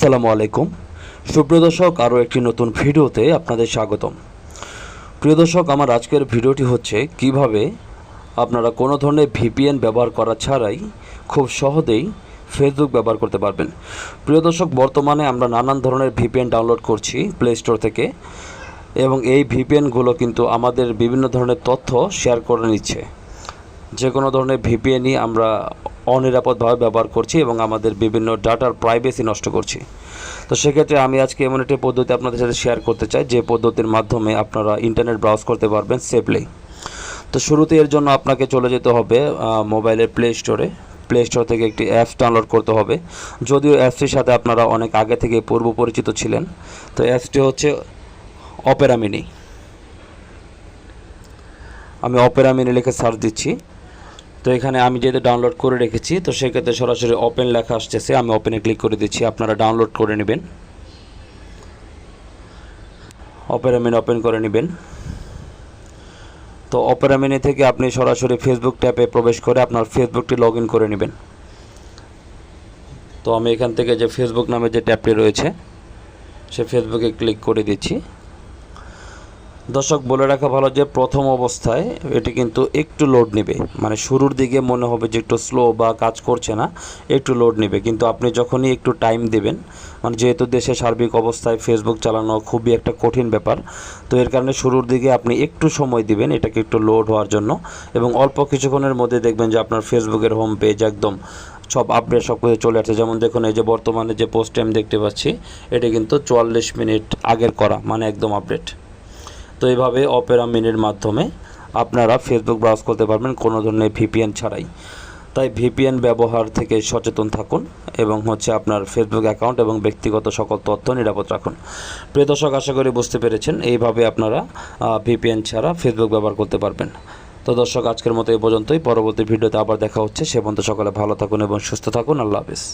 আসসালামু আলাইকুম সুপ্রিয় দর্শক, আরও একটি নতুন ভিডিওতে আপনাদের স্বাগতম। প্রিয় দর্শক, আমার আজকের ভিডিওটি হচ্ছে কিভাবে আপনারা কোনো ধরনের ভিপিএন ব্যবহার করা ছাড়াই খুব সহজেই ফেসবুক ব্যবহার করতে পারবেন। প্রিয় দর্শক, বর্তমানে আমরা নানান ধরনের ভিপিএন ডাউনলোড করছি প্লে স্টোর থেকে, এবং এই ভিপিএনগুলো কিন্তু আমাদের বিভিন্ন ধরনের তথ্য শেয়ার করে নিচ্ছে। যে কোনো ধরনের ভিপিএনই আমরা অনিরাপদভাবে ব্যবহার করছি এবং আমাদের বিভিন্ন ডাটার প্রাইভেসি নষ্ট করছি। তো সেক্ষেত্রে আমি আজকে এমন একটি পদ্ধতি আপনাদের সাথে শেয়ার করতে চাই, যে পদ্ধতির মাধ্যমে আপনারা ইন্টারনেট ব্রাউজ করতে পারবেন সেফলি। তো শুরুতে এর জন্য আপনাকে চলে যেতে হবে মোবাইলের প্লে স্টোরে। প্লে স্টোর থেকে একটি অ্যাপস ডাউনলোড করতে হবে, যদিও অ্যাপসটির সাথে আপনারা অনেক আগে থেকে পূর্ব পরিচিত ছিলেন। তো অ্যাপসটি হচ্ছে অপেরা মিনি। আমি অপেরা মিনি লিখে সার্চ দিচ্ছি। তো এখানে আমি যেহেতু ডাউনলোড করে রেখেছি, তো সেক্ষেত্রে সরাসরি ওপেন লেখা আসতেছে, আমি ওপেনে ক্লিক করে দিচ্ছি। আপনারা ডাউনলোড করে নেবেন, অপেরা মিনি ওপেন করে নেবেন। তো অপেরা মিনি থেকে আপনি সরাসরি ফেসবুক ট্যাবে প্রবেশ করে আপনার ফেসবুকটি লগ ইন করে নেবেন। তো আমি এখান থেকে যে ফেসবুক নামে যে ট্যাবটি রয়েছে সে ফেসবুকে ক্লিক করে দিচ্ছি। দর্শক, বলে রাখা ভালো যে প্রথম অবস্থায় এটি কিন্তু একটু লোড নেবে, মানে শুরুর দিকে মনে হবে যে একটু স্লো বা কাজ করছে না, একটু লোড নেবে। কিন্তু আপনি যখনই একটু টাইম দেবেন, মানে যেহেতু দেশে সার্বিক অবস্থায় ফেসবুক চালানো খুবই একটা কঠিন ব্যাপার, তো এর কারণে শুরুর দিকে আপনি একটু সময় দিবেন এটাকে একটু লোড হওয়ার জন্য, এবং অল্প কিছুক্ষণের মধ্যে দেখবেন যে আপনার ফেসবুকের হোম পেজ একদম সব আপডেট সব কিছু চলে আসছে। যেমন দেখুন, এই যে বর্তমানে যে পোস্ট টাইম দেখতে পাচ্ছি এটি কিন্তু 44 মিনিট আগের করা, মানে একদম আপডেট। তো এইভাবে অপেরা মিনির মাধ্যমে আপনারা ফেসবুক ব্রাউজ করতে পারবেন কোনো ধরনের ভিপিএন ছাড়াই। তাই ভিপিএন ব্যবহার থেকে সচেতন থাকুন এবং আপনার ফেসবুক অ্যাকাউন্ট এবং ব্যক্তিগত সকল তথ্য নিরাপদ রাখুন। প্রিয় দর্শক, আশা করি বুঝতে পেরেছেন এইভাবে আপনারা ভিপিএন ছাড়া ফেসবুক ব্যবহার করতে পারবেন। তো দর্শক, আজকের মতো এই পর্যন্তই। পরবর্তী ভিডিওতে আবার দেখা হচ্ছে। সে পর্যন্ত সকলে ভালো থাকুন এবং সুস্থ থাকুন। আল্লাহ হাফেজ।